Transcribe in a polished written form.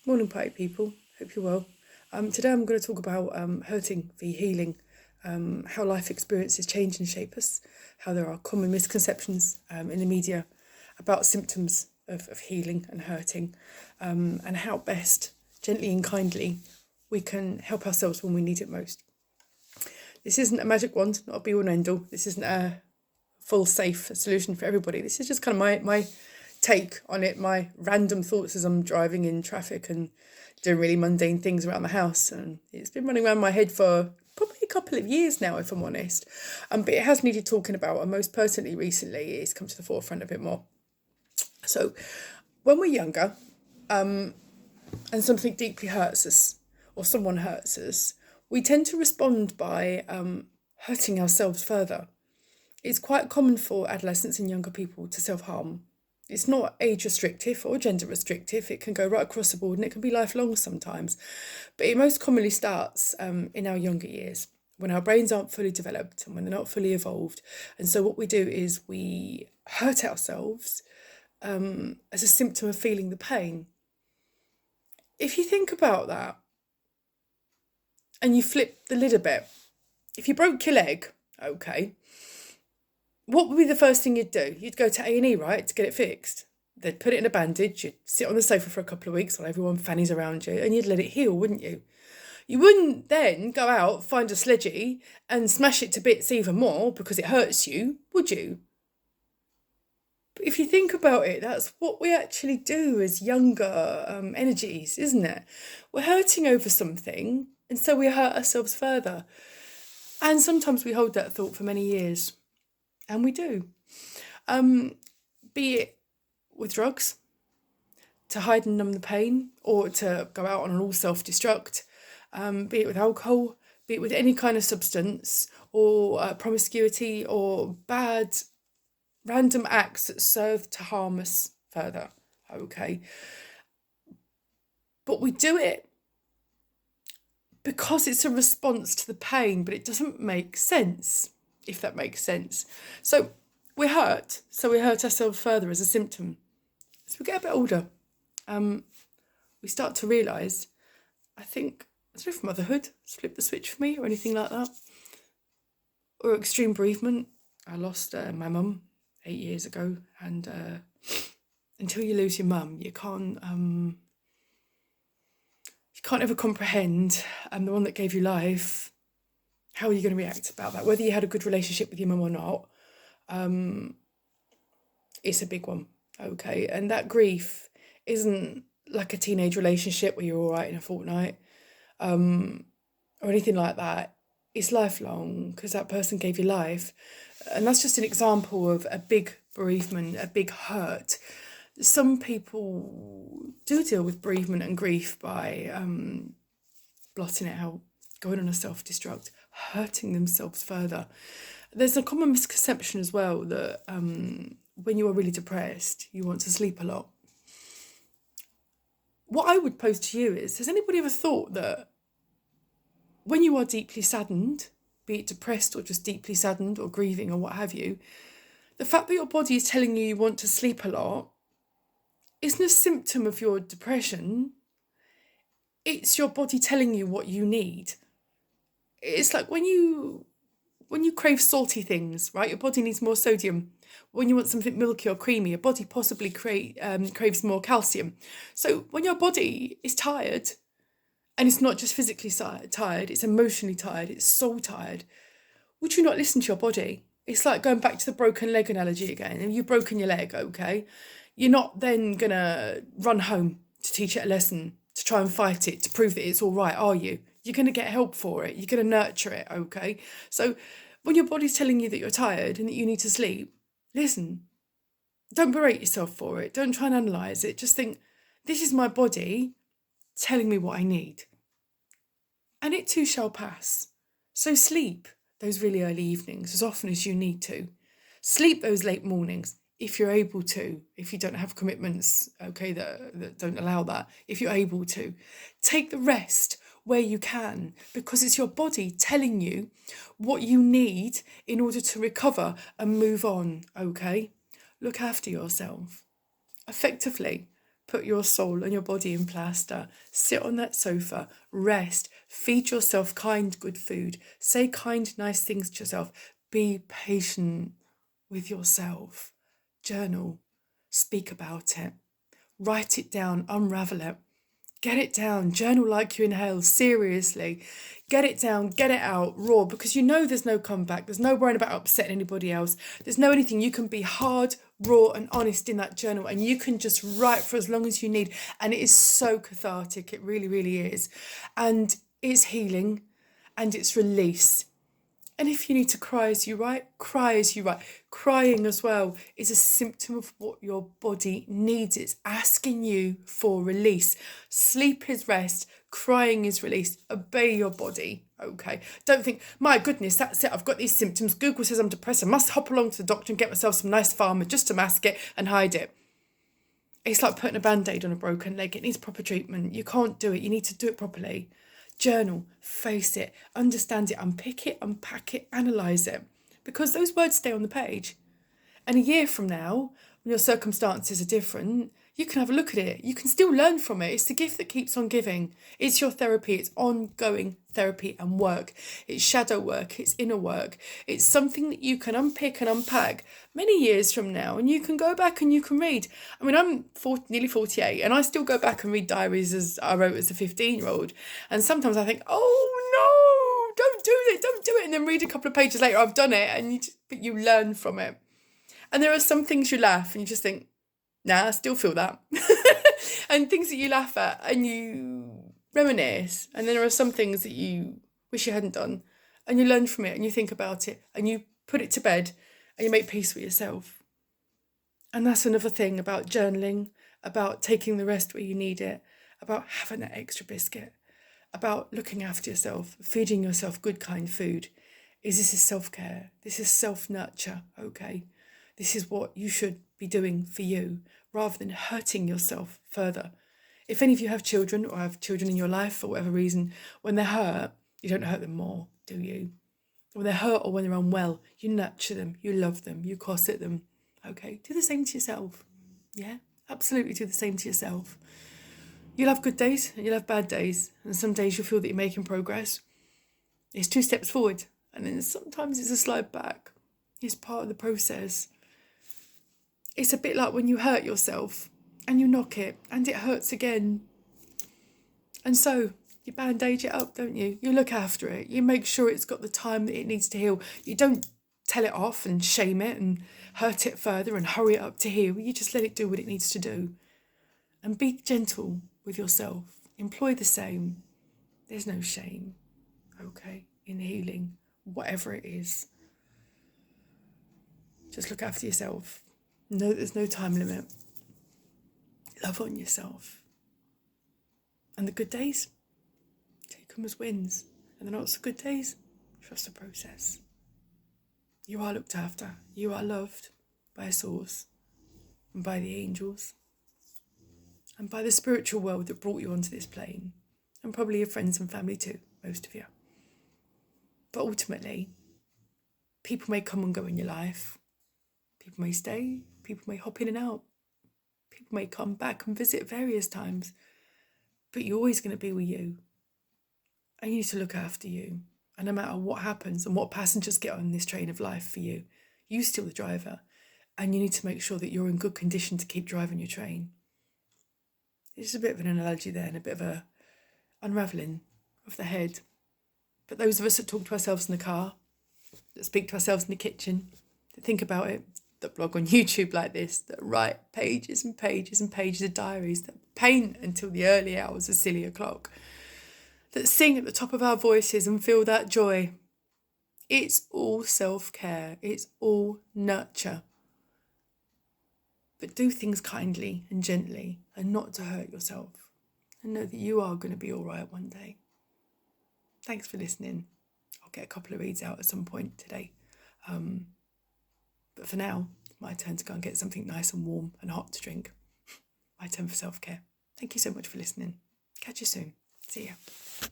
Morning, party people. Hope you're well. Today I'm going to talk about hurting v healing, how life experiences change and shape us, how there are common misconceptions in the media about symptoms of healing and hurting, and how best, gently and kindly, we can help ourselves when we need it most. This isn't a magic wand, not a be all and end all. This isn't a full safe solution for everybody. This is just kind of my take on it, my random thoughts as I'm driving in traffic and doing really mundane things around the house. And it's been running around my head for probably a couple of years now, if I'm honest. But it has needed talking about, and most personally recently, it's come to the forefront a bit more. So when we're younger, and something deeply hurts us, or someone hurts us, we tend to respond by hurting ourselves further. It's quite common for adolescents and younger people to self-harm. It's not age restrictive or gender restrictive. It can go right across the board and it can be lifelong sometimes. But it most commonly starts in our younger years, when our brains aren't fully developed and when they're not fully evolved. And so what we do is we hurt ourselves as a symptom of feeling the pain. If you think about that and you flip the lid a bit, if you broke your leg, okay, what would be the first thing you'd do? You'd go to A&E, right, to get it fixed. They'd put it in a bandage, you'd sit on the sofa for a couple of weeks while everyone fannies around you, and you'd let it heal, wouldn't you? You wouldn't then go out, find a sledgy, and smash it to bits even more because it hurts you, would you? But if you think about it, that's what we actually do as younger energies, isn't it? We're hurting over something, and so we hurt ourselves further. And sometimes we hold that thought for many years. And we do. Be it with drugs, to hide and numb the pain, or to go out on an all self-destruct, be it with alcohol, be it with any kind of substance, or promiscuity, or bad random acts that serve to harm us further, okay? But we do it because it's a response to the pain, but it doesn't make sense, if that makes sense. So we're hurt, so we hurt ourselves further as a symptom. As we get a bit older, we start to realise, I think, I don't know if motherhood has flipped the switch for me or anything like that, or extreme bereavement. I lost my mum 8 years ago, and until you lose your mum, you can't ever comprehend the one that gave you life. How are you going to react about that? Whether you had a good relationship with your mum or not, it's a big one, okay? And that grief isn't like a teenage relationship where you're all right in a fortnight, or anything like that. It's lifelong because that person gave you life. And that's just an example of a big bereavement, a big hurt. Some people do deal with bereavement and grief by blotting it out, going on a self-destruct, hurting themselves further. There's a common misconception as well that when you are really depressed, you want to sleep a lot. What I would pose to you is, has anybody ever thought that when you are deeply saddened, be it depressed or just deeply saddened or grieving or what have you, the fact that your body is telling you want to sleep a lot isn't a symptom of your depression. It's your body telling you what you need. It's like when you crave salty things, right? Your body needs more sodium. When you want something milky or creamy, your body possibly craves more calcium. So when your body is tired, and it's not just physically tired, it's emotionally tired, it's soul tired, would you not listen to your body? It's like going back to the broken leg analogy again. If you've broken your leg, okay, you're not then going to run home to teach it a lesson, to try and fight it, to prove that it's all right, are you? You're going to get help for it. You're going to nurture it, okay? So when your body's telling you that you're tired and that you need to sleep, listen. Don't berate yourself for it. Don't try and analyse it. Just think, this is my body telling me what I need. And it too shall pass. So sleep those really early evenings as often as you need to. Sleep those late mornings if you're able to, if you don't have commitments, okay, that don't allow that. If you're able to, take the rest where you can, because it's your body telling you what you need in order to recover and move on, okay? Look after yourself. Effectively, put your soul and your body in plaster. Sit on that sofa, rest, feed yourself kind, good food. Say kind, nice things to yourself. Be patient with yourself. Journal, speak about it, write it down, unravel it. Get it down, journal like you inhale, seriously. Get it down, get it out, raw, because you know there's no comeback. There's no worrying about upsetting anybody else. There's no anything. You can be hard, raw and honest in that journal, and you can just write for as long as you need. And it is so cathartic, it really, really is. And it's healing and it's release. And if you need to cry as you write, cry as you write. Crying as well is a symptom of what your body needs. It's asking you for release. Sleep is rest. Crying is release. Obey your body. Okay. Don't think, my goodness, that's it. I've got these symptoms. Google says I'm depressed. I must hop along to the doctor and get myself some nice pharma just to mask it and hide it. It's like putting a band-aid on a broken leg. It needs proper treatment. You can't do it. You need to do it properly. Journal, face it, understand it, unpick it, unpack it, analyse it. Because those words stay on the page. And a year from now, when your circumstances are different, you can have a look at it. You can still learn from it. It's the gift that keeps on giving. It's your therapy. It's ongoing therapy and work. It's shadow work. It's inner work. It's something that you can unpick and unpack many years from now, and you can go back and you can read. I mean, I'm nearly 48, and I still go back and read diaries as I wrote as a 15-year-old. And sometimes I think, oh no, don't do it. And then read a couple of pages later, I've done it, and but you learn from it. And there are some things you laugh and you just think, nah, I still feel that. And things that you laugh at and you reminisce. And then there are some things that you wish you hadn't done. And you learn from it and you think about it and you put it to bed and you make peace with yourself. And that's another thing about journaling, about taking the rest where you need it, about having that extra biscuit, about looking after yourself, feeding yourself good, kind food. This is self-care. This is self-nurture, okay? This is what you should be doing for you, rather than hurting yourself further. If any of you have children or have children in your life for whatever reason, when they're hurt, you don't hurt them more, do you? When they're hurt or when they're unwell, you nurture them, you love them, you cosset them. Okay, do the same to yourself. Yeah, absolutely do the same to yourself. You'll have good days and you'll have bad days. And some days you'll feel that you're making progress. It's 2 steps forward. And then sometimes it's a slide back. It's part of the process. It's a bit like when you hurt yourself and you knock it and it hurts again. And so you band-aid it up, don't you? You look after it. You make sure it's got the time that it needs to heal. You don't tell it off and shame it and hurt it further and hurry it up to heal. You just let it do what it needs to do. And be gentle with yourself. Employ the same. There's no shame, okay, in healing, whatever it is. Just look after yourself. No, there's no time limit. Love on yourself. And the good days, take them as wins. And the not so good days, trust the process. You are looked after. You are loved by a source and by the angels and by the spiritual world that brought you onto this plane, and probably your friends and family too, most of you. But ultimately, people may come and go in your life. People may stay, people may hop in and out. People may come back and visit various times. But you're always going to be with you. And you need to look after you. And no matter what happens and what passengers get on this train of life for you, you're still the driver. And you need to make sure that you're in good condition to keep driving your train. It's a bit of an analogy there and a bit of a unravelling of the head. But those of us that talk to ourselves in the car, that speak to ourselves in the kitchen, that think about it, that blog on YouTube like this, that write pages and pages and pages of diaries, that paint until the early hours of silly o'clock, that sing at the top of our voices and feel that joy. It's all self-care. It's all nurture. But do things kindly and gently and not to hurt yourself. And know that you are going to be all right one day. Thanks for listening. I'll get a couple of reads out at some point today. But for now, my turn to go and get something nice and warm and hot to drink. My turn for self-care. Thank you so much for listening. Catch you soon. See ya.